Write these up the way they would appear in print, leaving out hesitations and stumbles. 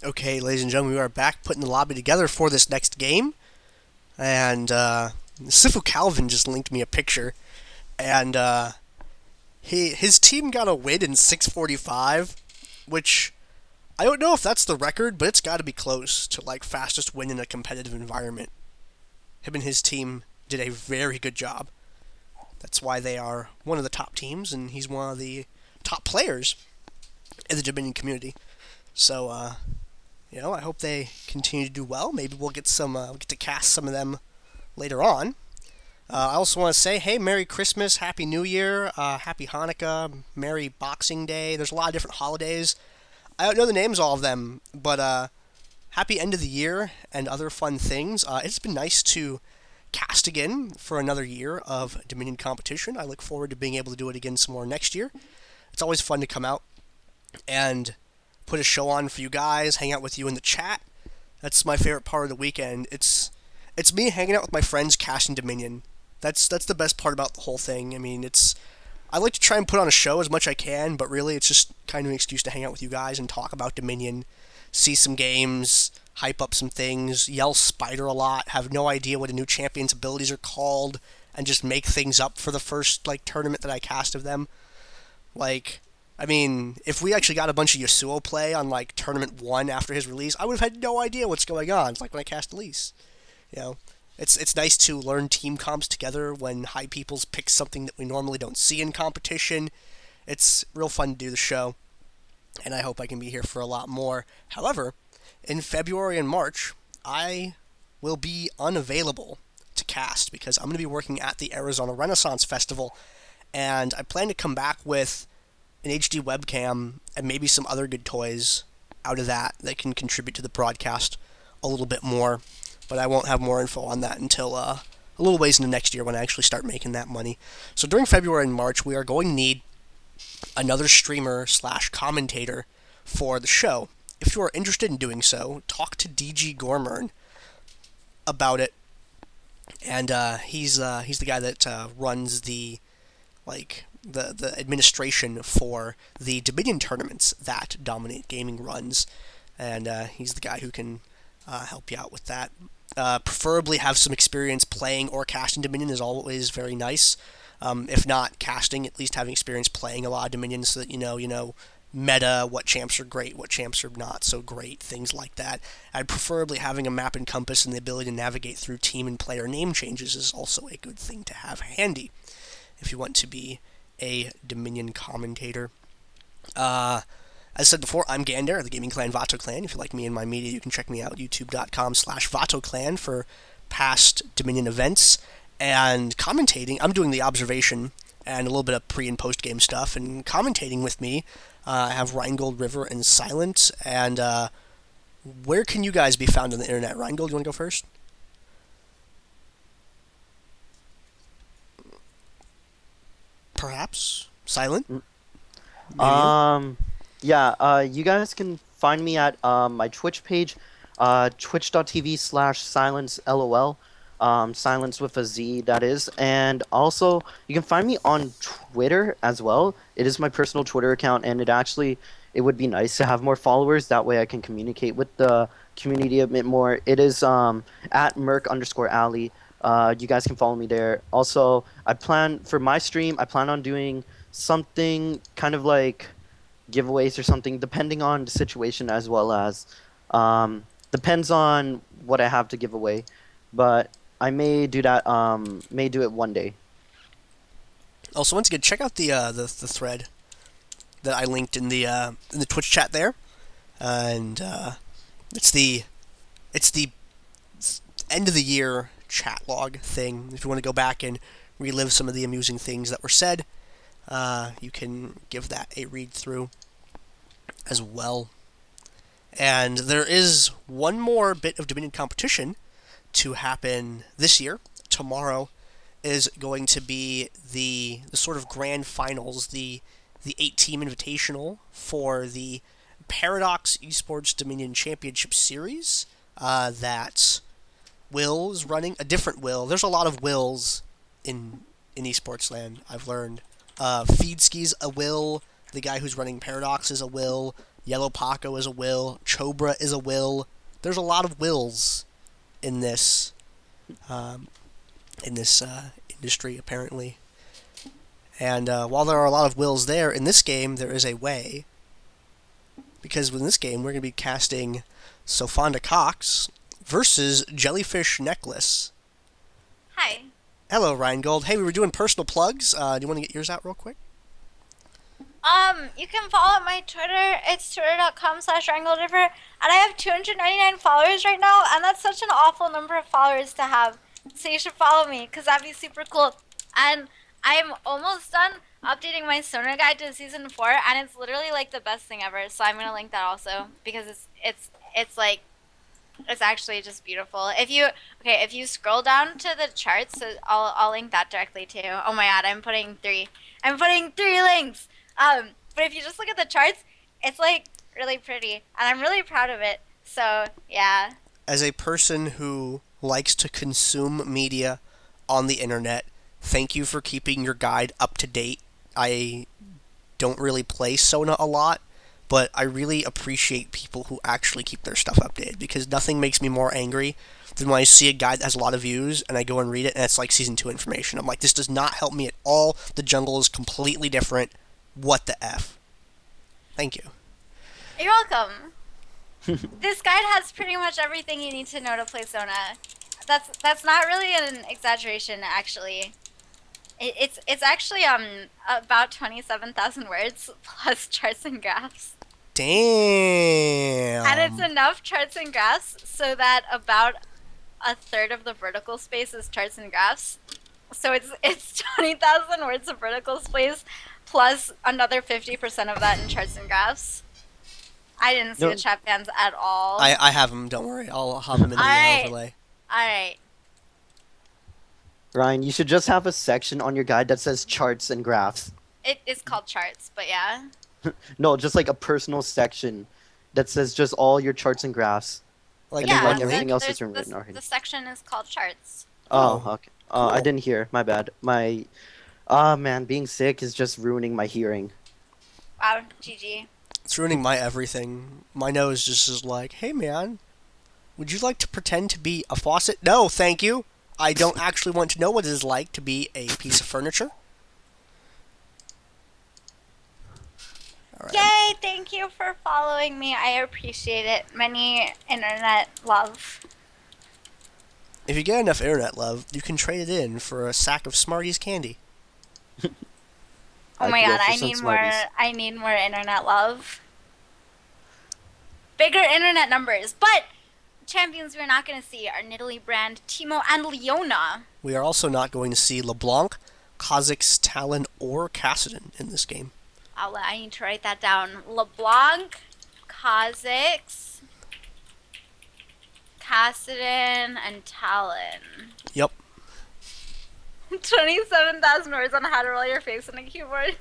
Okay, ladies and gentlemen, we are back putting the lobby together for this next game. And Sifu Calvin just linked me a picture. And his team got a win in 6:45, which I don't know if that's the record, but it's got to be close to like fastest win in a competitive environment. Him and his team did a very good job. That's why they are one of the top teams, and he's one of the top players in the Dominion community. So, I hope they continue to do well. Maybe we'll get to cast some of them later on. I also want to say, hey, Merry Christmas, Happy New Year, Happy Hanukkah, Merry Boxing Day. There's a lot of different holidays. I don't know the names of all of them, but happy end of the year and other fun things. It's been nice to cast again for another year of Dominion competition. I look forward to being able to do it again some more next year. It's always fun to come out and put a show on for you guys, hang out with you in the chat. That's my favorite part of the weekend. It's me hanging out with my friends casting Dominion. That's the best part about the whole thing. I mean, I like to try and put on a show as much as I can, but really it's just kind of an excuse to hang out with you guys and talk about Dominion, see some games, hype up some things, yell Spider a lot, have no idea what a new champion's abilities are called, and just make things up for the first tournament that I cast of them. If we actually got a bunch of Yasuo play on Tournament 1 after his release, I would have had no idea what's going on. It's like when I cast Elise. It's nice to learn team comps together when high peoples pick something that we normally don't see in competition. It's real fun to do the show, and I hope I can be here for a lot more. However, in February and March, I will be unavailable to cast because I'm going to be working at the Arizona Renaissance Festival, and I plan to come back with an HD webcam and maybe some other good toys out of that can contribute to the broadcast a little bit more. But I won't have more info on that until a little ways into next year when I actually start making that money. So during February and March, we are going to need another streamer / commentator for the show. If you are interested in doing so, talk to DG Gormern about it. And he's the guy that runs the administration for the Dominion tournaments that Dominate Gaming runs, and he's the guy who can help you out with that. Preferably have some experience playing or casting Dominion is always very nice. If not casting, at least having experience playing a lot of Dominion so that you know meta, what champs are great, what champs are not so great, things like that. I'd preferably having a map and compass and the ability to navigate through team and player name changes is also a good thing to have handy if you want to be a Dominion commentator. As I said before, I'm Gander, the gaming clan Vato Clan. If you like me and my media, you can check me out, youtube.com/VatoClan for past Dominion events. And commentating, I'm doing the observation and a little bit of pre- and post-game stuff. And commentating with me, I have Rheingold, River, and Silent. And where can you guys be found on the internet? Rheingold, you want to go first? Perhaps? Silent? You guys can find me at my Twitch page, twitch.tv/silencelol, silence with a Z, that is. And also, you can find me on Twitter as well. It is my personal Twitter account, and it would be nice to have more followers. That way I can communicate with the community a bit more. It is at Merc_Alley. You guys can follow me there. Also, for my stream, I plan on doing something kind of like giveaways or something, depending on the situation, as well as depends on what I have to give away. But I may do that. May do it one day. Also, once again, check out the thread that I linked in the Twitch chat there, and it's the end of the year chat log thing. If you want to go back and relive some of the amusing things that were said, you can give that a read through as well. And there is one more bit of Dominion competition to happen this year. Tomorrow is going to be the sort of grand finals, the 8-team invitational for the Paradox Esports Dominion Championship Series that Will is running. A different Will. There's a lot of Wills in esports land, I've learned. Feedski's a Will. The guy who's running Paradox is a Will. Yellow Paco is a will. Chobra is a will. There's a lot of wills in this um, industry, apparently. And while there are a lot of wills there, in this game there is a way. Because in this game we're going to be casting Sofonda Cox versus Jellyfish Necklace. Hi. Hello, Rheingold. Hey, we were doing personal plugs. Do you want to get yours out real quick? You can follow my Twitter. It's twitter.com/wranglediver. And I have 299 followers right now, and that's such an awful number of followers to have. So you should follow me, because that'd be super cool. And I'm almost done updating my Sona guide to season 4, and it's literally like the best thing ever. So I'm gonna link that also, because it's like it's actually just beautiful. If you scroll down to the charts, so I'll link that directly too. Oh my god, I'm putting three links. But if you just look at the charts, it's like really pretty, and I'm really proud of it. So yeah. As a person who likes to consume media on the internet, thank you for keeping your guide up to date. I don't really play Sona a lot, but I really appreciate people who actually keep their stuff updated, because nothing makes me more angry than when I see a guide that has a lot of views and I go and read it and it's like season 2 information. I'm like, this does not help me at all. The jungle is completely different. What the F? Thank you. You're welcome. This guide has pretty much everything you need to know to play Sona. That's not really an exaggeration, actually. It's actually about 27,000 words plus charts and graphs. Damn. And it's enough charts and graphs so that about a third of the vertical space is charts and graphs. So it's 20,000 words of vertical space plus another 50% of that in charts and graphs. I didn't see the chat bands at all. I have them, don't worry. I'll have them in the overlay. Alright. Ryan, you should just have a section on your guide that says charts and graphs. It is called charts, but yeah. No, just like a personal section that says just all your charts and graphs. Like, and then, like, one everything link? else is written already. The section is called charts. Oh, okay. Cool. I didn't hear. My bad. Man, being sick is just ruining my hearing. Wow, GG. It's ruining my everything. My nose just is like, hey man, would you like to pretend to be a faucet? No, thank you. I don't actually want to know what it is like to be a piece of furniture. All right. Yay, thank you for following me. I appreciate it. Many internet love. If you get enough internet love, you can trade it in for a sack of Smarties candy. Oh my god, I need more internet love. Bigger internet numbers. But champions we're not going to see are Nidalee, Brand, Teemo, and Leona. We are also not going to see LeBlanc, Kha'Zix, Talon, or Kassadin in this game. I need to write that down. LeBlanc, Kha'Zix, Kassadin, and Talon. Yep. 27,000 words on how to roll your face on a keyboard.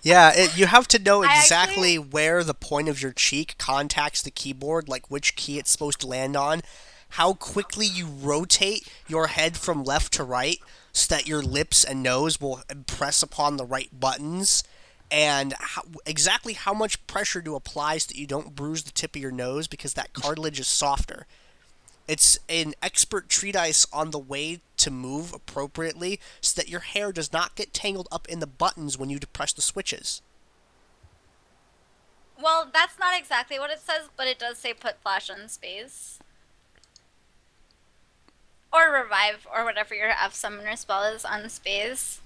Yeah, you have to know exactly where the point of your cheek contacts the keyboard, like which key it's supposed to land on, how quickly you rotate your head from left to right so that your lips and nose will press upon the right buttons, and exactly how much pressure to apply so that you don't bruise the tip of your nose because that cartilage is softer. It's an expert treatise on the way to move appropriately so that your hair does not get tangled up in the buttons when you depress the switches. Well, that's not exactly what it says, but it does say put flash on space. Or revive, or whatever your F summoner spell is on space.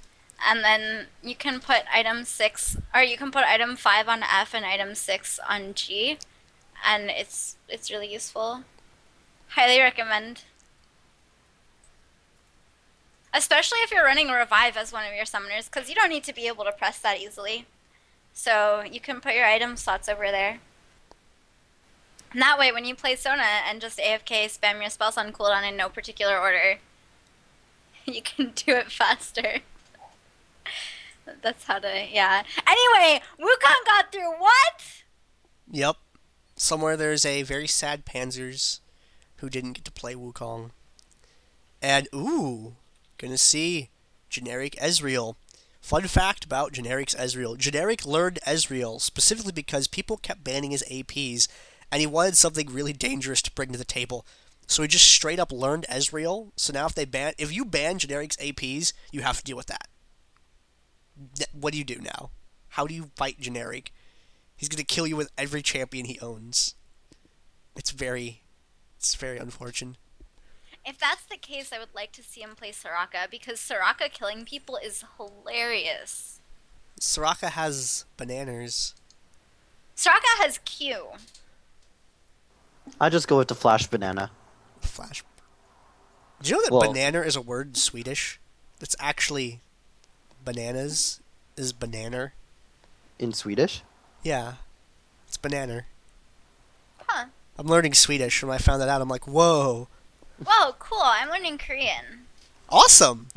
And then you can put item 6, or you can put item 5 on F and item 6 on G. And it's really useful. Highly recommend. Especially if you're running a revive as one of your summoners, because you don't need to be able to press that easily. So you can put your item slots over there. And that way, when you play Sona and just AFK spam your spells on cooldown in no particular order, you can do it faster. That's how to, yeah. Anyway, Wukong got through what? Yep. Somewhere there's a very sad Panzers who didn't get to play Wukong. And, ooh, gonna see generic Ezreal Fun fact about Generic's Ezreal. Generic learned Ezreal specifically because people kept banning his APs, and he wanted something really dangerous to bring to the table. So he just straight up learned Ezreal. So now if you ban Generic's APs, you have to deal with that. What do you do now? How do you fight Generic? He's gonna kill you with every champion he owns. It's very unfortunate. If that's the case, I would like to see him play Soraka because Soraka killing people is hilarious. Soraka has bananas. Soraka has Q. I just go with the flash banana. Flash. Do you know that Well- banana is a word in Swedish? That's actually bananas is bananer. In Swedish? Yeah, it's banana. Huh. I'm learning Swedish. When I found that out, I'm like, whoa, Whoa, cool. I'm learning Korean. awesome.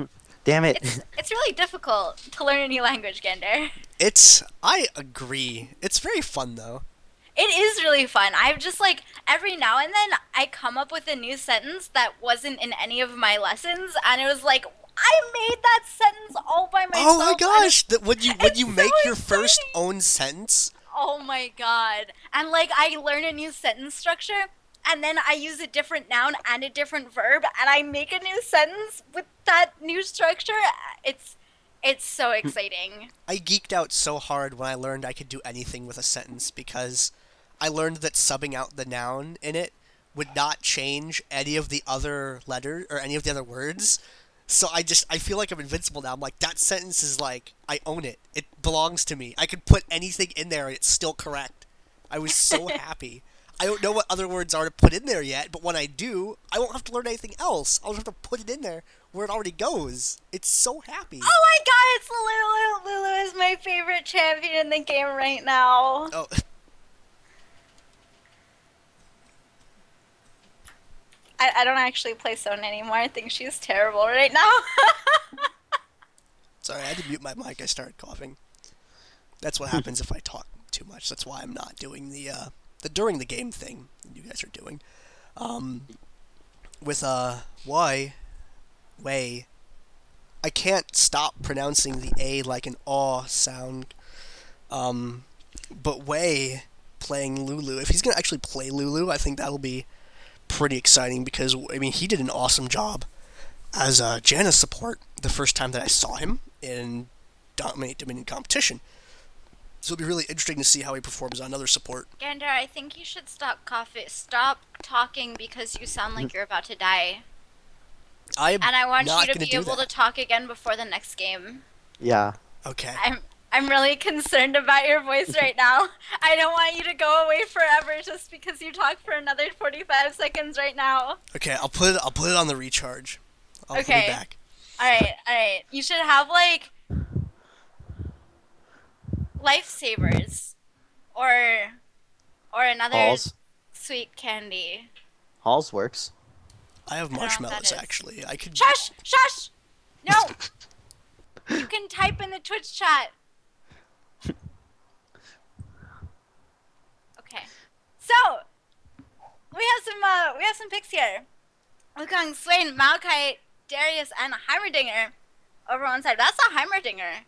Damn it. It's really difficult to learn a new language, Gander. I agree. It's very fun though. It is really fun. I've just like every now and then I come up with a new sentence that wasn't in any of my lessons, and it was like I made that sentence all by myself. Oh my and gosh! That when you it's make so your first exciting. own sentence. Oh my god. And like I learn a new sentence structure and then I use a different noun and a different verb and I make a new sentence with that new structure. It's so exciting. I geeked out so hard when I learned I could do anything with a sentence because I learned that subbing out the noun in it would not change any of the other letters or any of the other words. So I feel like I'm invincible now. I'm like, that sentence is like, I own it. It belongs to me. I could put anything in there and it's still correct. I was so happy. I don't know what other words are to put in there yet, but when I do, I won't have to learn anything else. I'll just have to put it in there where it already goes. It's so happy. Oh my god, it's Lulu. Lulu is my favorite champion in the game right now. Oh, I don't actually play Sonya anymore. I think she's terrible right now. sorry, I had to mute my mic. I started coughing. That's what happens if I talk too much. That's why I'm not doing the during the game thing you guys are doing. With way, I can't stop pronouncing the A like an aw sound. But Way playing Lulu, if he's gonna actually play Lulu, I think that'll be pretty exciting because I mean he did an awesome job as a Janus support the first time that I saw him in DominateDominion competition. So it'll be really interesting to see how he performs on other support. Gander, I think you should stop coughing. Stop talking because you sound like you're about to die. I'm And I want not you to gonna be do able that. to talk again before the next game. Yeah. Okay. I'm really concerned about your voice right now. I don't want you to go away forever just because you talk for another 45 seconds right now. Okay, I'll put it on the recharge. I'll be Okay. back. Alright. You should have like lifesavers or another Halls. sweet candy. Halls works. I have know what that marshmallows is. actually. I could. Shush! No! You can type in the Twitch chat. Okay. So, we have some picks here. Wukong, Swain, Maokai, Darius, and Heimerdinger over one side. That's a Heimerdinger.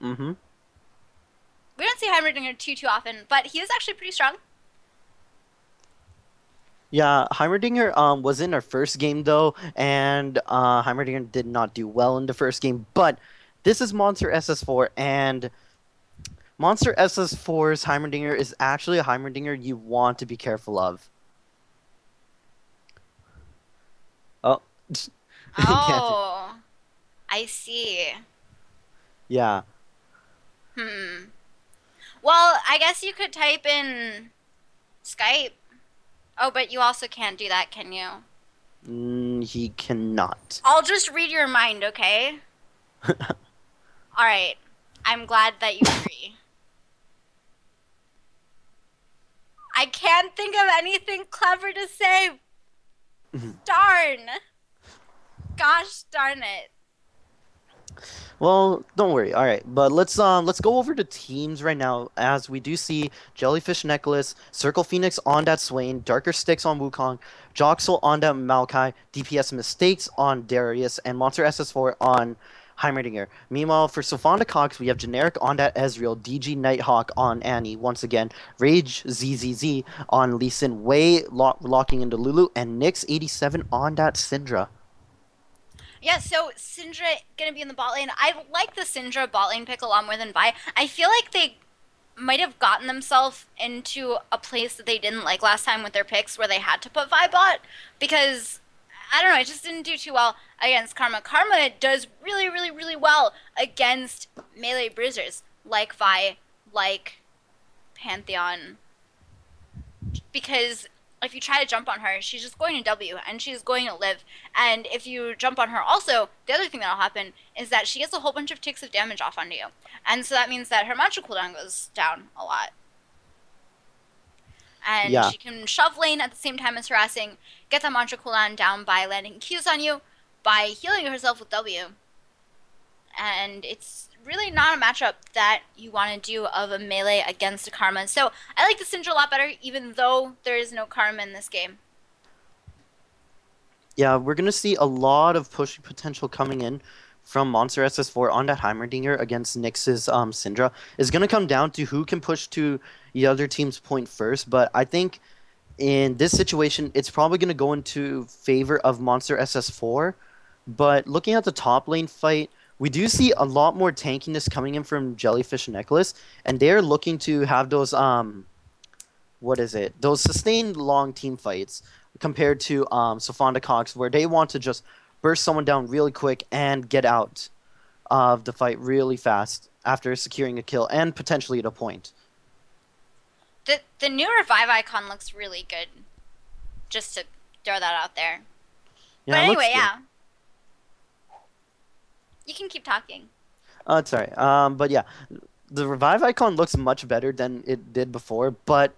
Mm-hmm. We don't see Heimerdinger too often, but he is actually pretty strong. Yeah, Heimerdinger was in our first game though, and Heimerdinger did not do well in the first game. But this is Monster SS4, and Monster SS4's Heimerdinger is actually a Heimerdinger you want to be careful of. Oh. Oh, I see. Yeah. Well, I guess you could type in Skype. Oh, but you also can't do that, can you? He cannot. I'll just read your mind, okay? Alright. I'm glad that you agree. I can't think of anything clever to say. Darn. Gosh darn it. Well, don't worry. All right, but let's go over the teams right now, as we do see Jellyfish Necklace, Circle Phoenix on that Swain, Darker Sticks on Wukong, Joxel on that Maokai, DPS Mistakes on Darius, and Monster SS4 on Heimerdinger. Meanwhile, for Sofonda Cox, we have generic on that Ezreal, DG Nighthawk on Annie once again, Rage ZZZ on Lee Sin, Wei locking into Lulu, and Nyx87 on that Syndra. Yeah, so Syndra gonna be in the bot lane. I like the Syndra bot lane pick a lot more than Vi. I feel like they might have gotten themselves into a place that they didn't like last time with their picks where they had to put Vi bot because I don't know, it just didn't do too well against Karma. Karma does really, really, really well against melee bruisers like Vi, like Pantheon, because if you try to jump on her, she's just going to W and she's going to live. And if you jump on her also, the other thing that'll happen is that she gets a whole bunch of ticks of damage off onto you. And so that means that her mantra cooldown goes down a lot. And Yeah. she can shove lane at the same time as harassing, get that mantra cooldown down by landing Qs on you, by healing herself with W. And it's really not a matchup that you want to do of a melee against a Karma. So I like the Syndra a lot better, even though there is no Karma in this game. Yeah, we're going to see a lot of push potential coming in from Monster SS4 on that Heimerdinger against Nyx's Syndra. It's going to come down to who can push to the other team's point first, but I think in this situation, it's probably going to go into favor of Monster SS4. But looking at the top lane fight, we do see a lot more tankiness coming in from Jellyfish Necklace, and they're looking to have those what is it? Those sustained long team fights compared to Sofonda Cox, where they want to just burst someone down really quick and get out of the fight really fast after securing a kill and potentially at a point. The new Revive icon looks really good. Just to throw that out there. Yeah, But it looks anyway, good. yeah. You can keep talking. It's alright. But yeah, the revive icon looks much better than it did before, but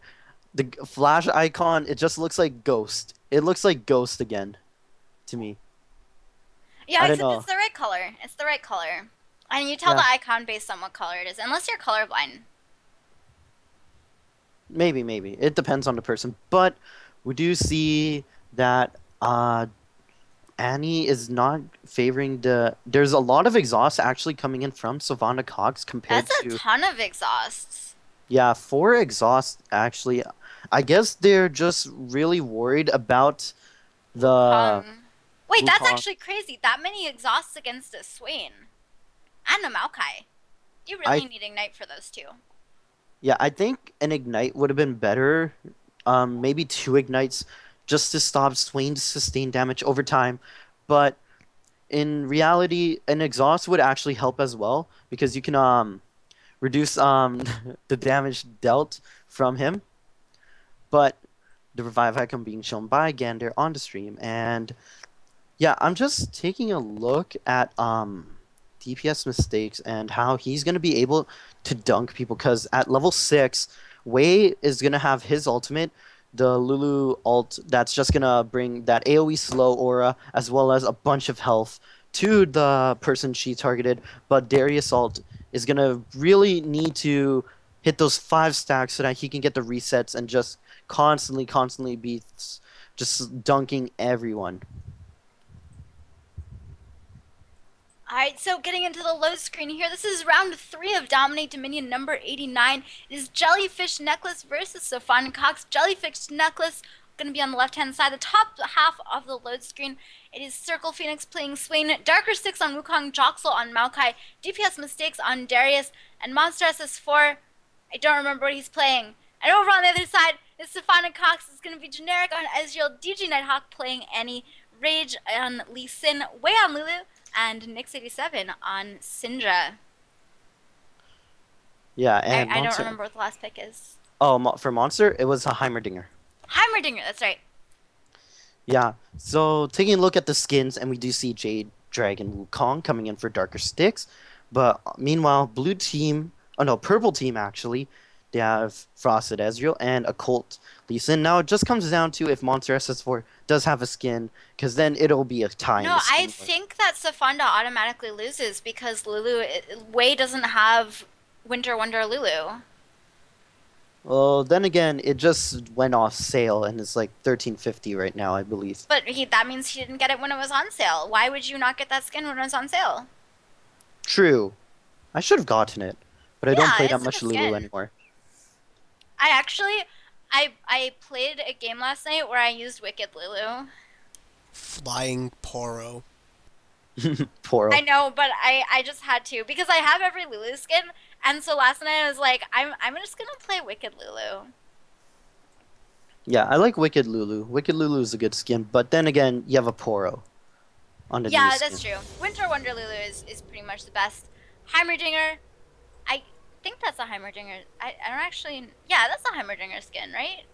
the flash icon, it just looks like Ghost. It looks like Ghost again to me. Yeah, I don't except know. it's the right color. It's the right color. And you tell Yeah, the icon based on what color it is, unless you're colorblind. maybe. It depends on the person. But we do see that Annie is not favoring the. There's a lot of exhaust actually coming in from Savannah Cox compared That's a to. ton of exhausts. Yeah, for exhaust actually. I guess they're just really worried about the Wukong. Wait, that's Wukong. actually crazy. That many exhausts against a Swain. And a Maokai. You I really need Ignite for those two. Yeah, I think an ignite would have been better. Maybe two ignites just to stop Swain's sustained damage over time. But in reality, an exhaust would actually help as well because you can reduce the damage dealt from him. But the revive icon being shown by Gander on the stream, and yeah, I'm just taking a look at DPS mistakes and how he's going to be able to dunk people because at level 6, Wei is going to have his ultimate, the Lulu ult that's just going to bring that AoE slow aura as well as a bunch of health to the person she targeted, but Darius ult is going to really need to hit those 5 stacks so that he can get the resets and just constantly be just dunking everyone. Alright, so getting into the load screen here, this is round 3 of Dominate Dominion number 89. It is Jellyfish Necklace versus Sofonda Cox. Jellyfish Necklace going to be on the left-hand side, the top half of the load screen. It is Circle Phoenix playing Swain, Darker Six on Wukong, Joxel on Maokai, DPS Mistakes on Darius, and Monster SS4, I don't remember what he's playing. And over on the other side, is Sofonda Cox. Is going to be generic on Ezreal, DG Nighthawk playing Annie, Rage on Lee Sin, Wei on Lulu, and Nyx87 on Syndra. Yeah, and I don't Monster. remember what the last pick is. Oh, for Monster, it was a Heimerdinger. Heimerdinger, that's right. Yeah, so taking a look at the skins, and we do see Jade, Dragon, Wukong coming in for Darker Sticks. But meanwhile, Purple Team actually, they have Frosted Ezreal and Occult Lee Sin. Now it just comes down to if Monster SS4 does have a skin, because then it'll be a tie in No, the skin I war. think that Sofonda automatically loses because Wei doesn't have Winter Wonder Lulu. Well, then again, it just went off sale, and it's like 1350 right now, I believe. But that means he didn't get it when it was on sale. Why would you not get that skin when it was on sale? True. I should have gotten it, but I don't Yeah, play that it's a much good Lulu skin. anymore. I actually, I played a game last night where I used Wicked Lulu. Flying Poro. I Poro. know, but I just had to because I have every Lulu skin, and so last night I was like, I'm just gonna play Wicked Lulu. Yeah, I like Wicked Lulu. Wicked Lulu is a good skin, but then again, you have a Poro on the new Yeah, that's skin. true. Winter Wonder Lulu is pretty much the best. Heimerdinger, I think that's a Heimerdinger. I don't actually. Yeah, that's a Heimerdinger skin, right?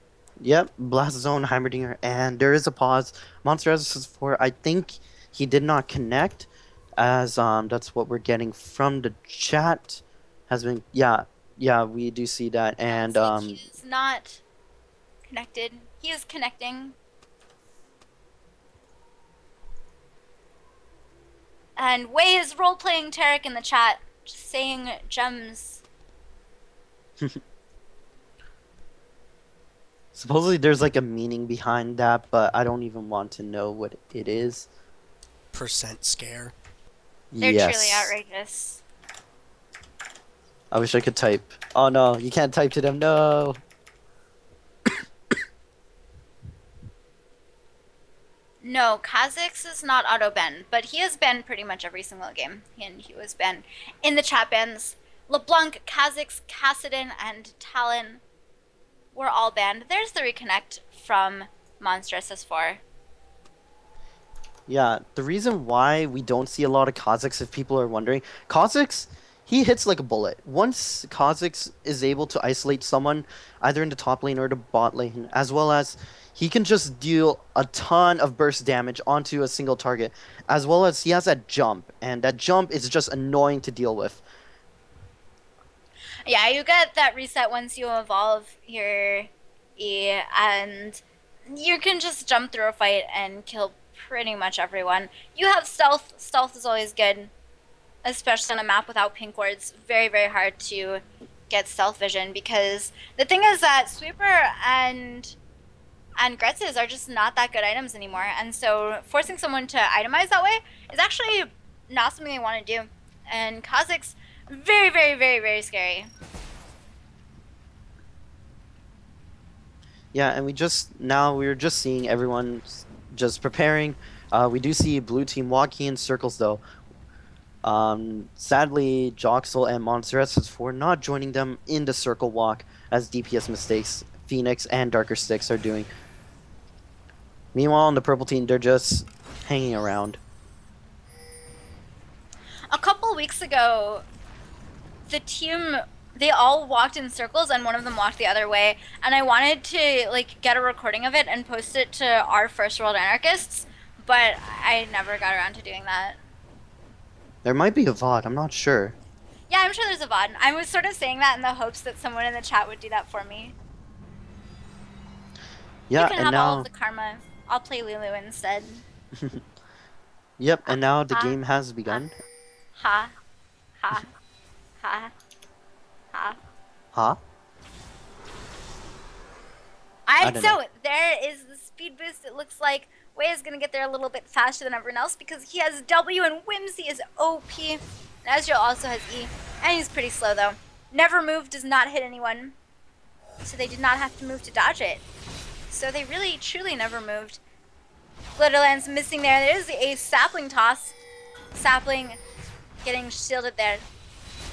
Yep, Blast Zone, Heimerdinger, and there is a pause. Monster Resistance 4, I think he did not connect, as that's what we're getting from the chat. Has been, yeah, we do see that, Yeah, and looks like he is not connected. He is connecting. And Wei is role playing Tarek in the chat, just saying gems. supposedly there's like a meaning behind that, but I don't even want to know what it is. Percent scare. They're truly Yes. outrageous. I wish I could type. Oh no, you can't type to them. No. No, Kha'Zix is not auto banned, but he has banned pretty much every single game. And he was banned in the chat bans. LeBlanc, Kha'Zix, Kassadin, and Talon were all banned. There's the reconnect from Monster SS4. Yeah, the reason why we don't see a lot of Kha'Zix, if people are wondering, Kha'Zix, he hits like a bullet. Once Kha'Zix is able to isolate someone, either in the top lane or the bot lane, as well as he can just deal a ton of burst damage onto a single target, as well as he has that jump, and that jump is just annoying to deal with. Yeah, you get that reset once you evolve your E, and you can just jump through a fight and kill pretty much everyone. You have stealth. Stealth is always good, especially on a map without pink wards. Very, very hard to get stealth vision because the thing is that Sweeper and Gretzes are just not that good items anymore, and so forcing someone to itemize that way is actually not something they want to do. And Kha'Zix, very, very, very, very scary. Yeah, and we're just seeing everyone just preparing. We do see blue team walking in circles though. Sadly, Joxel and Monsters for not joining them in the circle walk as DPS mistakes Phoenix and Darker Sticks are doing. Meanwhile, on the purple team, they're just hanging around. A couple weeks ago, the team, they all walked in circles and one of them walked the other way, and I wanted to like get a recording of it and post it to our First World Anarchists, but I never got around to doing that. There might be a VOD, I'm not sure. Yeah, I'm sure there's a VOD. I was sort of saying that in the hopes that someone in the chat would do that for me. Yeah, You can and have all now of the karma. I'll play Lulu instead. Yep, and now the Ha. game has begun. Ha. Ha. Ha. Ha. Huh? I Alright, don't so know. there is the speed boost. It looks like Wei is going to get there a little bit faster than everyone else because he has W and Whimsy is OP. And Ezreal also has E. And he's pretty slow though. Never Move does not hit anyone. So they did not have to move to dodge it. So they really, truly never moved. Glitterland's missing there. There is a sapling toss. Sapling getting shielded there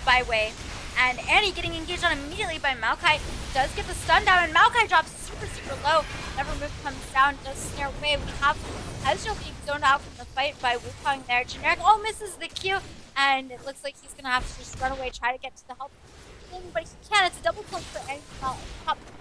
by Wei. And Annie getting engaged on immediately by Maokai. Does get the stun down, and Maokai drops super, super low. Never Move comes down, does snare Wei. We have Ezreal being zoned out from the fight by Wukong there. Generic, misses the Q, and it looks like he's going to have to just run away, try to get to the help. But he can't. It's a double kill for Annie.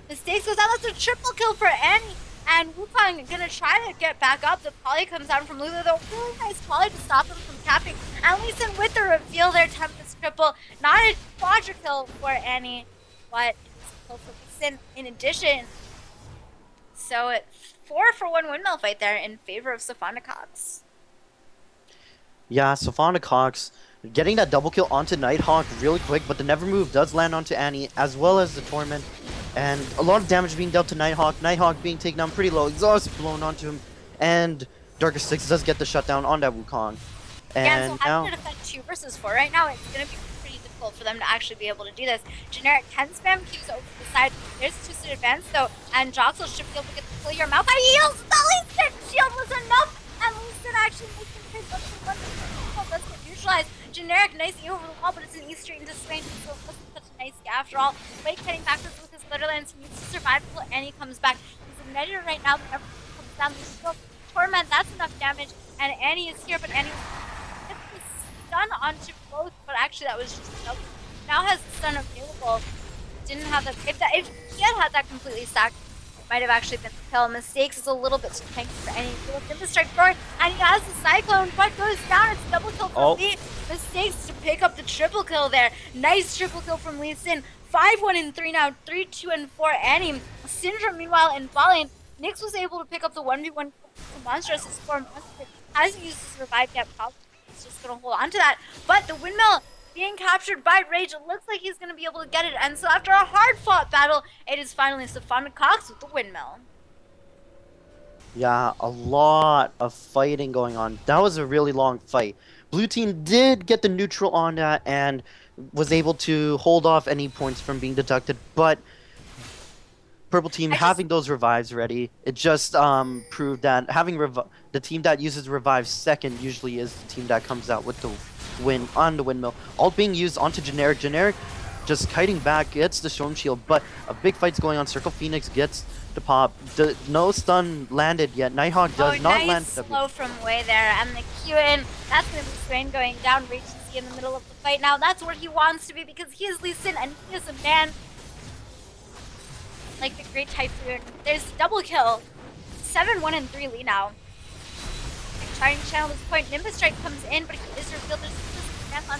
Mistakes goes out. That's a triple kill for Annie. And Wukong gonna try to get back up. The poly comes down from Lulu, though. Really nice poly to stop him from capping. At least in with the reveal there, Tempest triple. Not a quadra kill for Annie, but it's a kill for Leeson in addition. So it's 4-for-1 windmill fight there in favor of Sofonda Cox. Yeah, Sofonda Cox getting that double kill onto Nighthawk really quick, but the Never Move does land onto Annie, as well as the Torment. And a lot of damage being dealt to Nighthawk. Nighthawk being taken down pretty low. Exhaust blown onto him. And Darker Six does get the shutdown on that Wukong. Yeah, and so And having now, to defend 2 versus 4 right now, it's going to be pretty difficult for them to actually be able to do this. Generic 10 spam keeps over the side. There's twisted advance though, and Joxel should be able to get the kill here. Maokai heals! The Lee Sin shield was enough! And Lee Sin actually makes him pick up the one that's get neutralized. Generic, nice E over the wall, but it's an E straight into Swain, so it wasn't such a nice E after all. Wake getting back with his Glitterlands, he needs to survive until Annie comes back. He's ignited right now, but everything comes down. The shield, Torment, that's enough damage, and Annie is here, but Annie gets the stun onto both, but actually that was just nope. Now has the stun available. Didn't have that. If he had that completely stacked, it might have actually been the kill. Mistakes is a little bit too tanky for any. He looked in the strike forward, and he has the cyclone, but goes down. It's double kill for Lee. Mistakes to pick up the triple kill there. Nice triple kill from Lee Sin. 5-1 and 3 now. 3-2 and 4 Annie. Syndrome meanwhile in Fallen. Nyx was able to pick up the 1v1 Monstrous. His 4 Monster hasn't used his revive yet. Probably he's just gonna hold on to that. But the windmill being captured by Rage, it looks like he's gonna be able to get it. And so after a hard-fought battle, it is finally Sofonda Cox with the windmill. yeah, a lot of fighting going on. That was a really long fight. Blue team did get the neutral on that and was able to hold off any points from being deducted, but purple team having those revives ready, it just proved that having the team that uses revives second usually is the team that comes out with the win on the windmill. All being used onto generic. Generic just kiting back, gets the storm shield, but a big fight's going on. Circle Phoenix gets the pop. No stun landed yet. Nighthawk does not land the W. Slow from way there, and the Q in. That's gonna be Swain going down. Rage is in the middle of the fight now. That's where he wants to be because he is Lee Sin and he is a man like the Great Typhoon. There's double kill. 7-1 and 3 Lee now. And trying to channel this point. Nimbus Strike comes in, but he is revealed. There's a chance on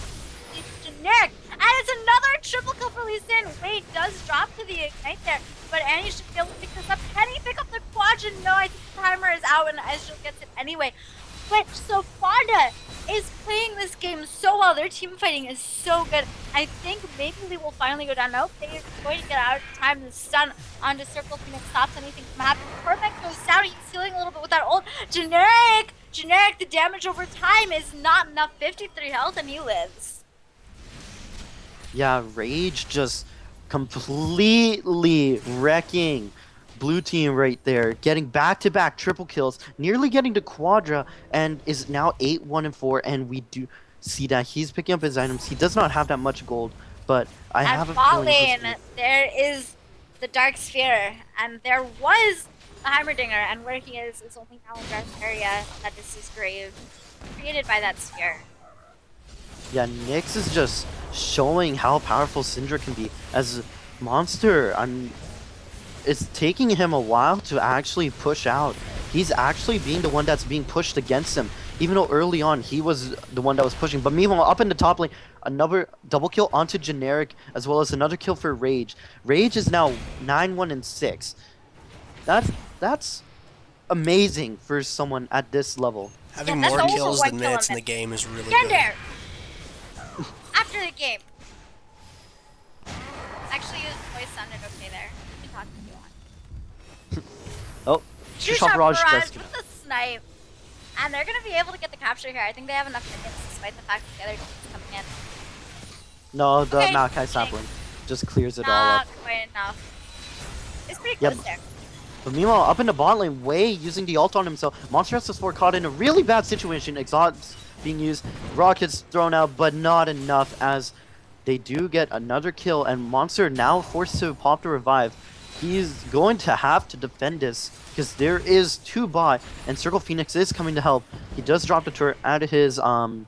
generic. And it's another triple kill for Lee Sin. Wade does drop to the ignite there, but Annie should be able to pick this up. Can he pick up the quadrant? No, I think the timer is out and Ezreal gets it anyway. But Sofonda is playing this game so well. Their team fighting is so good. I think maybe Lee will finally go down. Nope, they are going to get out of time. The stun onto Circle Phoenix stops anything from happening. Perfect goes down. He's healing a little bit with that ult. Generic, the damage over time is not enough. 53 health and he lives. Yeah, Rage just completely wrecking blue team right there, getting back-to-back triple kills, nearly getting to Quadra, and is now 8-1 and 4. And we do see that he's picking up his items. He does not have that much gold, but I have a feeling there is the Dark Sphere, and there was the Heimerdinger, and where he is only now in Dark area. That is his grave, created by that sphere. Yeah, Nyx is just showing how powerful Syndra can be as a monster. It's taking him a while to actually push out. He's actually being the one that's being pushed against him, even though early on he was the one that was pushing. But meanwhile, up in the top lane, another double kill onto Generic, as well as another kill for Rage. Rage is now 9-1 and 6. That's amazing for someone at this level. Having more kills than minutes in the game is really good. After the game. Actually, his voice sounded okay there. You can talk if you want. Oh, True Shot Barrage with the snipe. And they're going to be able to get the capture here. I think they have enough minutes despite the fact that the other team is coming in. No, the Maokai sapling just clears it all up. Not quite enough. It's pretty close there. But meanwhile, up in the bot lane, Wei using the ult on himself. Monster SS4 caught in a really bad situation. Exhaust being used, rockets thrown out, but not enough as they do get another kill, and Monster now forced to pop the revive. He's going to have to defend this because there is 2 bot, and Circle Phoenix is coming to help. He does drop the turret at his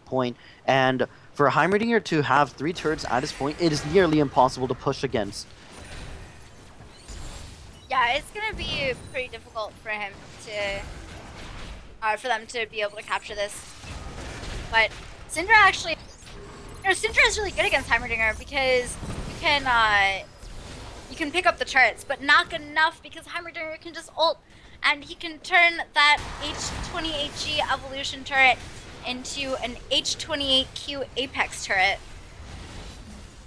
point, and for Heimerdinger to have 3 turrets at his point, it is nearly impossible to push against. Yeah, it's gonna be pretty difficult for him to, for them to be able to capture this. But Syndra actually, Syndra is really good against Heimerdinger because you can pick up the turrets, but not good enough because Heimerdinger can just ult, and he can turn that H20HG evolution turret into an H28Q Apex turret.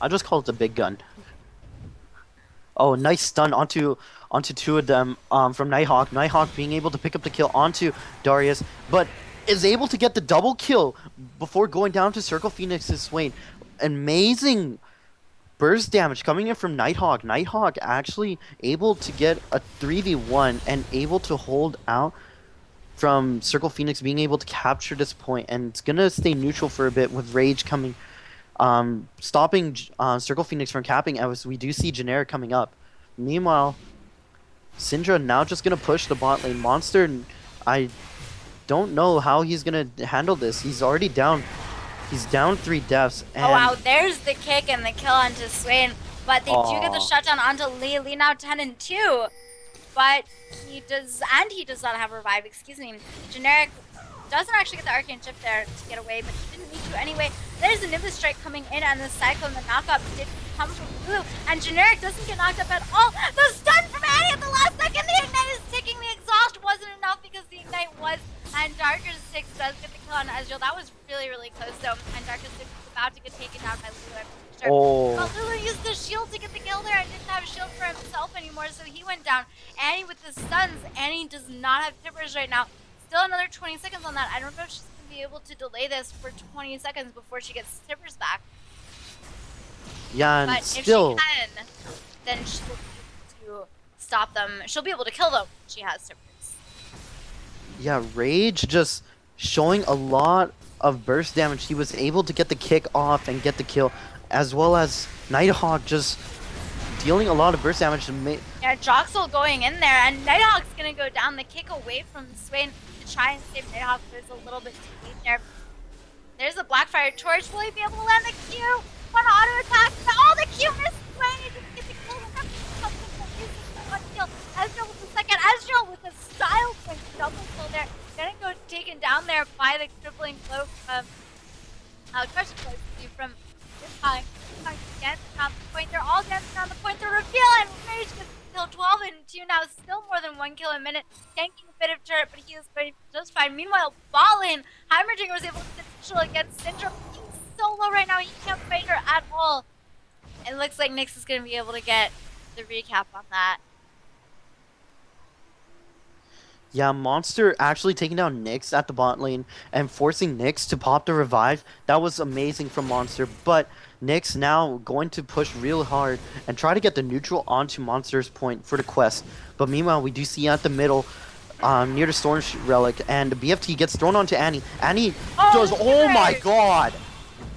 I just call it the big gun. Oh, nice stun onto 2 of them from Nighthawk. Nighthawk being able to pick up the kill onto Darius, but is able to get the double kill before going down to Circle Phoenix's Swain. Amazing burst damage coming in from Nighthawk. Nighthawk actually able to get a 3v1 and able to hold out from Circle Phoenix being able to capture this point, and it's gonna stay neutral for a bit with Rage coming, stopping Circle Phoenix from capping as we do see Generic coming up. Meanwhile, Syndra now just gonna push the bot lane. Monster, I don't know how he's gonna handle this. He's already down. He's down 3 deaths. And Oh wow, there's the kick and the kill onto Swain, but they do get the shutdown onto Lee. Lee now 10 and 2, but he does not have revive. Excuse me. Generic doesn't actually get the arcane chip there to get away, but he didn't need to anyway. There's a Nimbus strike coming in, and the Cyclone, the knockup did come from Blue, and Generic doesn't get knocked up at all. The stun from Annie at the last second. The ignite is ticking. The exhaust wasn't enough because the ignite was, and Darker 6 does get the kill on Ezreal. That was really, really close though, and Darker 6 is about to get taken down by Lulu. I'm pretty sure. Oh. But Lulu used the shield to get the kill there and didn't have a shield for himself anymore, so he went down. Annie with the stuns. Annie does not have tippers right now. Still another 20 seconds on that. I don't know if she's going to be able to delay this for 20 seconds before she gets tippers back. Yeah, and But still, if she can, then she'll be able to stop them. She'll be able to kill them when she has tippers. yeah, Rage just showing a lot of burst damage. He was able to get the kick off and get the kill, as well as Nighthawk just dealing a lot of burst damage to make. Yeah, Joxel going in there, and Nighthawk's going to go down the kick away from Swain to try and save Nighthawk. There's a little bit too late there. There's a Blackfire Torch. Will he be able to land the Q? One auto attack. Oh, the Q missed Swain. He didn't get the kill. One kill. Ezreal with the second. Ezreal with a style point double kill there. Gonna go taken down there by the crippling cloak of question from this time. Dancing around the point. They're all dancing around the point. The reveal, and Rage gets kill 12 and 2 now. Still more than 1 kill a minute. Tanking a bit of turret, but he is going just fine. Meanwhile, Ballin, Heimerdinger was able to sit neutral against Syndra. He's so low right now. He can't fight her at all. It looks like Nyx is going to be able to get the recap on that. Yeah, Monster actually taking down Nyx at the bot lane and forcing Nyx to pop the revive. That was amazing from Monster, but Nyx now going to push real hard and try to get the neutral onto Monster's point for the quest. But meanwhile, we do see at the middle, near the Storm Relic, and the BFT gets thrown onto Annie. Annie does, oh my god!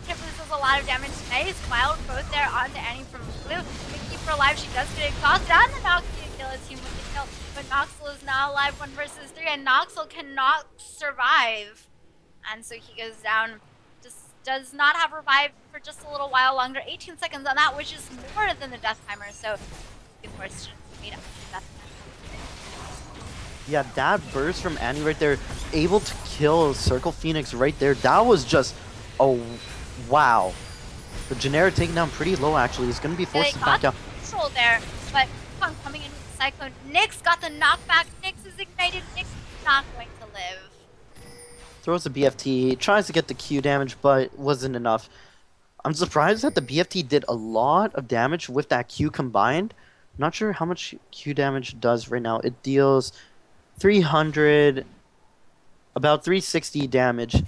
Tippers does a lot of damage. Nice wild growth there onto Annie from Blue. To keep her alive, she does get exhausted, and the Nox can kill his team with the kill. But Noxel is now alive 1 versus 3, and Noxel cannot survive. And so he goes down. Just does not have revive for just a little while longer. 18 seconds on that, which is more than the death timer. So he's forced to meet up with the death timer. Yeah, that burst from Annie right there, able to kill Circle Phoenix right there. That was just, oh, wow. The Generic taking down pretty low, actually. He's going to be forced to back out. Control there, but Kong coming in with the Cyclone. Nyx got the knockback. Nyx is ignited. Nyx is not going to live. Throws a BFT, tries to get the Q damage, but wasn't enough. I'm surprised that the BFT did a lot of damage with that Q combined. Not sure how much Q damage does right now. It deals 300, about 360 damage.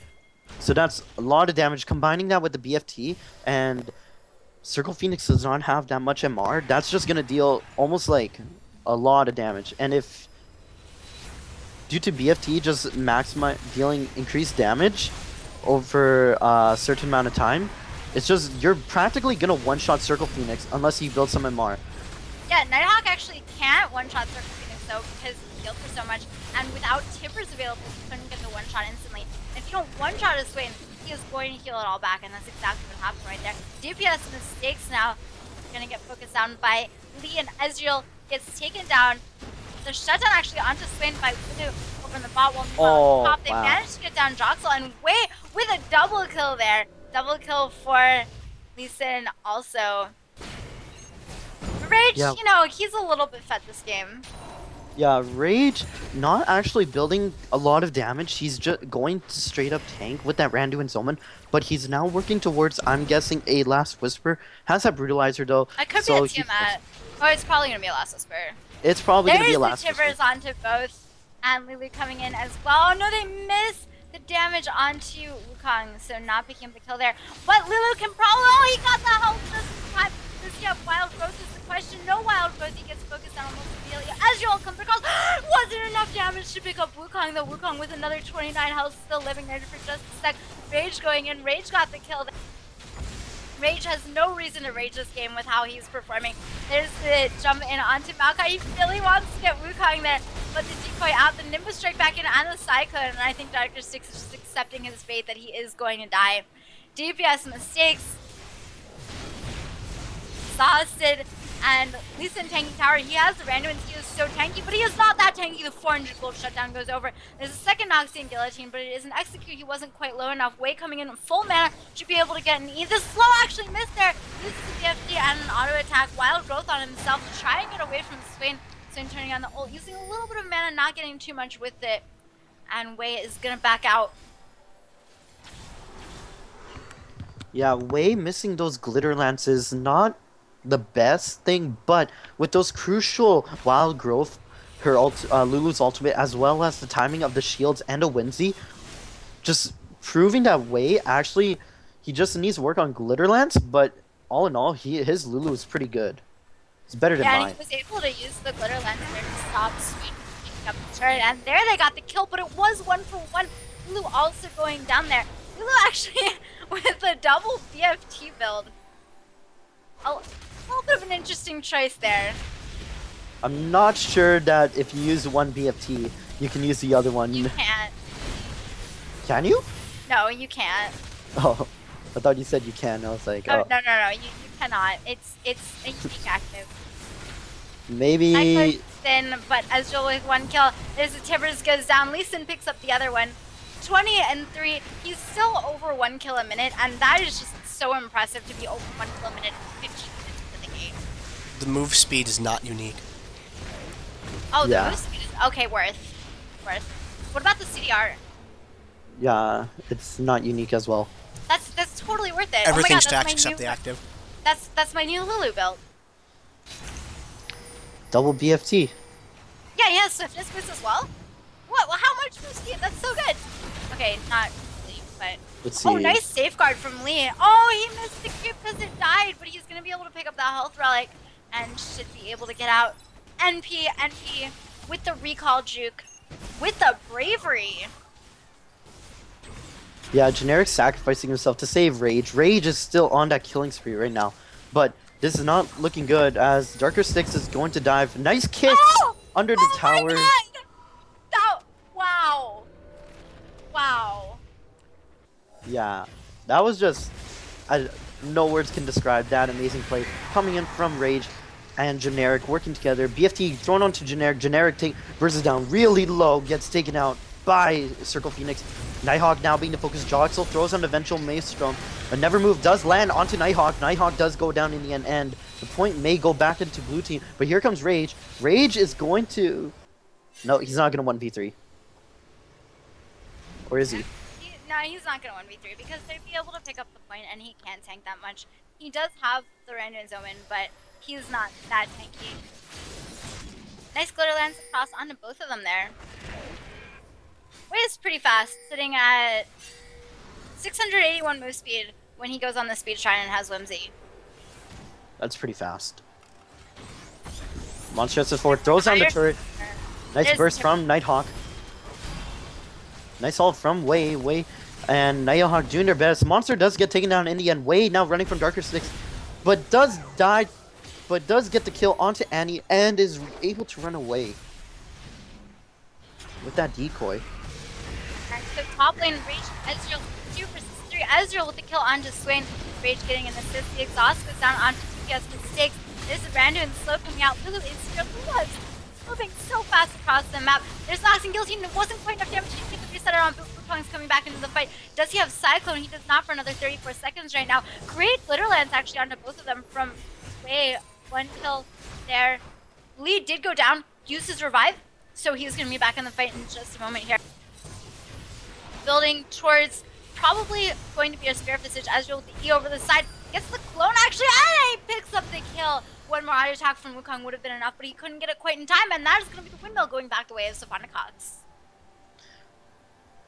So that's a lot of damage. Combining that with the BFT, and Circle Phoenix does not have that much MR, that's just going to deal almost like a lot of damage. And if, due to BFT just maximize dealing increased damage over a certain amount of time, it's just, you're practically going to one-shot Circle Phoenix unless you build some MR. Yeah, Nighthawk actually can't one-shot Circle Phoenix though because he healed for so much, and without tippers available, he couldn't get the one-shot instantly. If you don't one-shot his Swain, he is going to heal it all back, and that's exactly what happened right there. DPS mistakes now. Gonna get focused on by Lee, and Ezreal gets taken down. The shutdown actually onto Swain by Lulu over in the bot wall. Oh, Top. They wow. managed to get down Joxel, and wait, with a double kill there. Double kill for Lee Sin also. Rage, Yeah. you know, he's a little bit fed this game. Yeah, Rage not actually building a lot of damage. He's just going to straight up tank with that Randu and Zoman, but he's now working towards, I'm guessing, a Last Whisper. Has that Brutalizer though. It could so be a Tiamat. Oh, it's probably gonna be a Last Whisper. it's probably going to be a There's Last the Whisper. Tibbers onto both, and Lulu coming in as well. Oh no, they miss the the damage onto Wukong, so not picking up the kill there. But Lulu can probably, oh, he got the health just in time. Does he have wild growth is the question. No wild growth, he gets focused on almost immediately. Ezreal comes across, wasn't enough damage to pick up Wukong, though Wukong with another 29 health, still living there for just a sec. Rage going in, Rage got the kill. Rage has no reason to rage this game with how he's performing. There's the jump in onto Maokai. He really wants to get Wukong there, but the decoy out, the Nimbus strike back in, and the Cyclone, and I think Dr. Six is just accepting his fate that he is going to die. DPS mistakes. Exhausted, and Lisa in tanky tower, he has the random and he is so tanky, but he is not that tanky. The 400 gold shutdown goes over. There's a second Noxian guillotine, but it is an execute. He wasn't quite low enough. Wei coming in full mana should be able to get an E. The slow actually missed there. This is the BFD and an auto attack. Wild growth on himself to try and get away from Swain. Swain turning on the ult, using a little bit of mana, not getting too much with it. And Wei is gonna back out. Yeah, Wei missing those glitter lances, not the best thing, but with those crucial wild growth, Lulu's ultimate, as well as the timing of the shields and a Whimsy, just proving that Wei actually, he just needs to work on glitter lance, but all in all, his Lulu is pretty good. It's better than Yeah, mine. and he was able to use the glitter lens there to stop Sweet from picking up the turret, and there they got the kill, but it was 1-for-1. Lulu also going down there. Lulu actually with a double BFT build. A little bit of an interesting choice there. I'm not sure that if you use one BFT, you can use the other one. You can't. Can you? No, you can't. Oh, I thought you said you can. I was like, Oh, oh. no, you cannot. It's a unique active. Maybe. I could thin, but Ezreal with one kill. There's a Tibbers goes down. Lee Sin picks up the other one. 20 and 3. He's still over 1 kill a minute, and that is just so impressive to be over 1 kill a minute 15 minutes into the game. The move speed is not unique. Oh, the Yeah. move speed is okay. Worth. What about the CDR? Yeah, it's not unique as well. That's totally worth it. Everything oh my God, stacks that's my except new, the active. That's my new Lulu build. Double BFT. Yeah, he has swiftness boost as well. What? Well, how much boost do you? That's so good. Okay, not really, but Let's see. oh, nice safeguard from Lee. Oh, he missed the creep because it died, but he's gonna be able to pick up that health relic and should be able to get out. NP with the recall juke, with the bravery. Yeah, Generic sacrificing himself to save Rage. Rage is still on that killing spree right now. But this is not looking good as Darker Styx is going to dive. Nice kick under the tower. My God! Wow. Wow. Yeah, that was just... no words can describe that amazing play. Coming in from Rage and Generic working together. BFT thrown onto Generic. Generic bursts down really low, gets taken out by Circle Phoenix. Nighthawk now being the focus. Joxel throws on the eventual Maelstrom. A Never Move does land onto Nighthawk. Nighthawk does go down in the end, and the point may go back into blue team. But here comes Rage. Rage is going to... No, he's not going to 1v3. Or is he? No, he's not going to 1v3 because they'd be able to pick up the point and he can't tank that much. He does have the random Zomin, but he's not that tanky. Nice glitter lance across onto both of them there. Wei is pretty fast, sitting at 681 move speed when he goes on the speed shrine and has Whimsy. That's pretty fast. Monstrous forward, throws down the turret. Nice There's burst from Nighthawk. Nice ult from Wei. And Nighthawk doing their best. Monster does get taken down in the end. Wei now running from Darker Styx, but does die, but does get the kill onto Annie and is able to run away with that decoy. And so top lane Rage, Ezreal, 2 versus 3. Ezreal with the kill onto Swain. Rage getting an assist. The exhaust goes down onto TPS mistakes. There's a random and slow coming out. Lulu is moving so fast across the map. There's Noxian guillotine. It wasn't quite enough damage to get the resetter on. Wukong's coming back into the fight. Does he have Cyclone? He does not for another 34 seconds right now. Great glitter lance actually onto both of them from Wei. 1 kill there. Lee did go down, used his revive, so he's going to be back in the fight in just a moment here. Building towards probably going to be a spare visage. Ezreal with the E over the side. Gets the clone actually, and he picks up the kill. One more auto attack from Wukong would have been enough, but he couldn't get it quite in time, and that is going to be the windmill going back the way of Sofonda.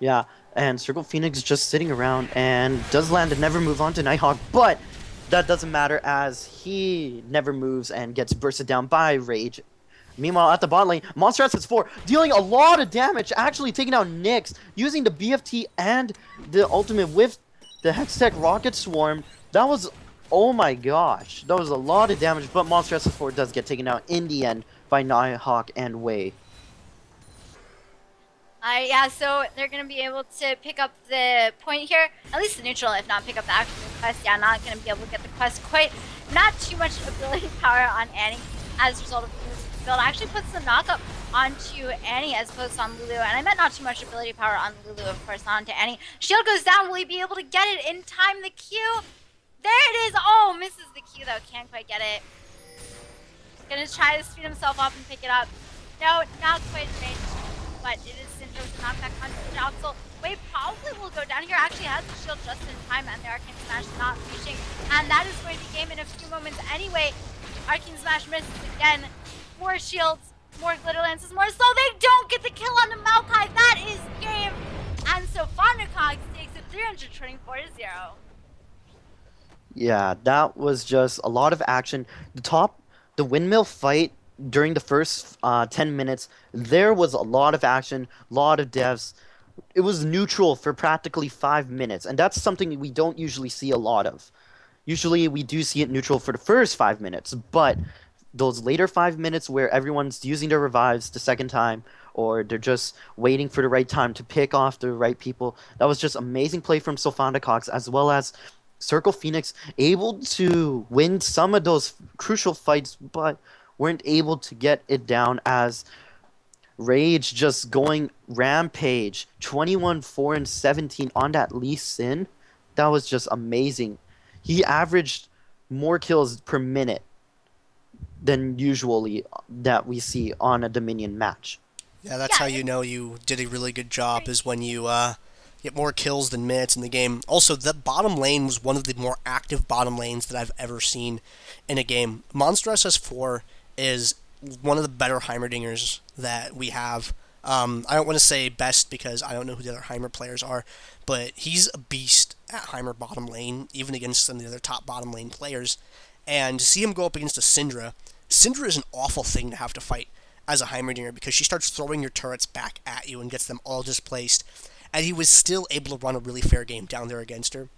Yeah, and Circle Phoenix just sitting around and does land and never move on to Nighthawk, but that doesn't matter as he never moves and gets bursted down by Rage. Meanwhile, at the bot lane, Monster has 4, dealing a lot of damage, actually taking out Nyx, using the BFT and the ultimate with the Hextech Rocket Swarm. That was, oh my gosh, that was a lot of damage, but Monster SS4 does get taken out in the end by Nighthawk and Wei. Yeah, so they're gonna be able to pick up the point here, at least the neutral, if not pick up the actual quest. Yeah, not gonna be able to get the quest quite. Not too much ability power on Annie as a result of this build. Actually puts the knockup onto Annie as opposed to on Lulu, and I meant not too much ability power on Lulu, of course, not onto Annie. Shield goes down. Will he be able to get it in time? The Q. There it is. Oh, misses the Q though. Can't quite get it. Gonna try to speed himself up and pick it up. No, not quite in range. But it is Syndra with the knockback onto the Doxel. Wave probably will go down here. Actually has the shield just in time, and the Arcane Smash not reaching. And that is going to be game in a few moments anyway. Arcane Smash misses again. More shields, more glitter lances, more slow. They don't get the kill on the Maokai. That is game. And Sofonda takes it 324-0. Yeah, that was just a lot of action. The windmill fight during the first 10 minutes, there was a lot of action, a lot of deaths. It was neutral for practically 5 minutes, and that's something we don't usually see a lot of. Usually we do see it neutral for the first 5 minutes, but those later 5 minutes where everyone's using their revives the second time, or they're just waiting for the right time to pick off the right people, that was just amazing play from Sofonda Cox, as well as Circle Phoenix able to win some of those crucial fights, but weren't able to get it down as Rage just going rampage 21 4 and 17 on that Lee Sin. That was just amazing. He averaged more kills per minute than usually that we see on a Dominion match. Yeah, that's how Yeah, you know you did a really good job, is when you get more kills than minutes in the game. Also, the bottom lane was one of the more active bottom lanes that I've ever seen in a game. Monster SS4 is one of the better Heimerdingers that we have. I don't want to say best because I don't know who the other Heimer players are, but he's a beast at Heimer bottom lane, even against some of the other top bottom lane players. And to see him go up against a Syndra, Syndra is an awful thing to have to fight as a Heimerdinger because she starts throwing your turrets back at you and gets them all displaced. And he was still able to run a really fair game down there against her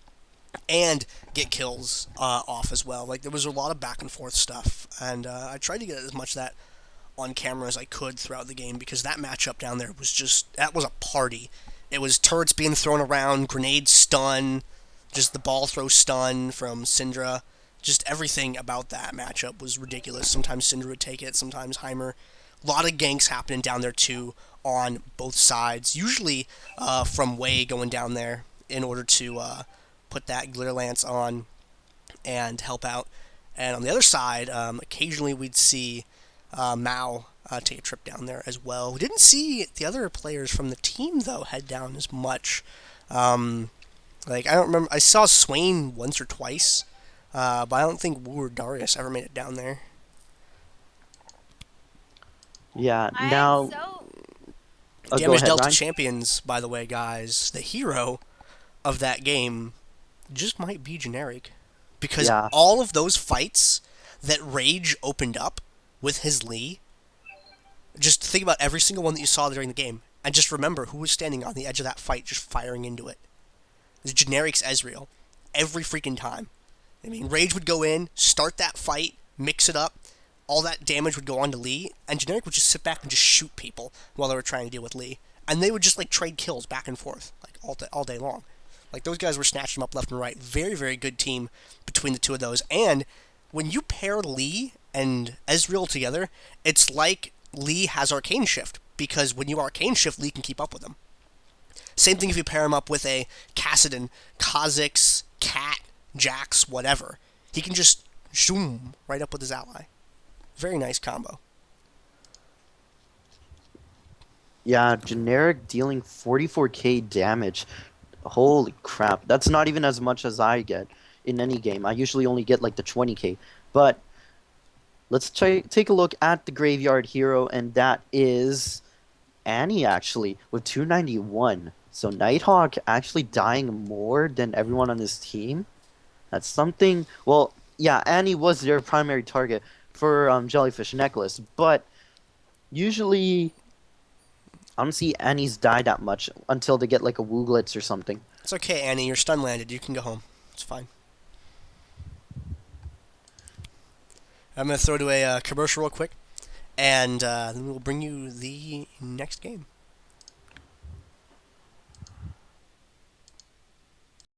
and get kills off as well. Like, there was a lot of back and forth stuff, and I tried to get as much of that on camera as I could throughout the game because that matchup down there was just, that was a party. It was turrets being thrown around, grenade stun, just the ball throw stun from Syndra. Just everything about that matchup was ridiculous. Sometimes Syndra would take it, sometimes Heimer. A lot of ganks happening down there too on both sides. Usually from Wei going down there in order to put that Glitter Lance on and help out. And on the other side, occasionally we'd see Mao take a trip down there as well. We didn't see the other players from the team, though, head down as much. Like, I don't remember. I saw Swain once or twice, but I don't think Wu or Darius ever made it down there. Yeah, Alright, now so go Damage ahead, dealt to Ryan. champions, by the way, guys. The hero of that game just might be generic. Because Yeah. all of those fights that Rage opened up with his Lee, just think about every single one that you saw during the game, and just remember who was standing on the edge of that fight just firing into it. It was Generic's Ezreal. Every freaking time. I mean, Rage would go in, start that fight, mix it up, all that damage would go on to Lee, and Generic would just sit back and just shoot people while they were trying to deal with Lee. And they would just, like, trade kills back and forth, like, all day long. Like, those guys were snatching them up left and right. Very, very good team between the two of those. And when you pair Lee and Ezreal together, it's like Lee has Arcane Shift, because when you Arcane Shift, Lee can keep up with him. Same thing if you pair him up with a Kassadin, Kha'Zix, Cat, Jax, whatever. He can just zoom right up with his ally. Very nice combo. Yeah, generic dealing 44k damage. Holy crap. That's not even as much as I get in any game. I usually only get like the 20k. But let's take a look at the graveyard hero, and that is Annie, actually, with 291. So Nighthawk actually dying more than everyone on his team. That's something. Well, yeah, Annie was their primary target for Jellyfish Necklace, but usually I don't see Annie's die that much until they get like a Wooglitz or something. It's okay, Annie. Your stun landed. You can go home. It's fine. I'm gonna throw to a commercial real quick, and then we'll bring you the next game.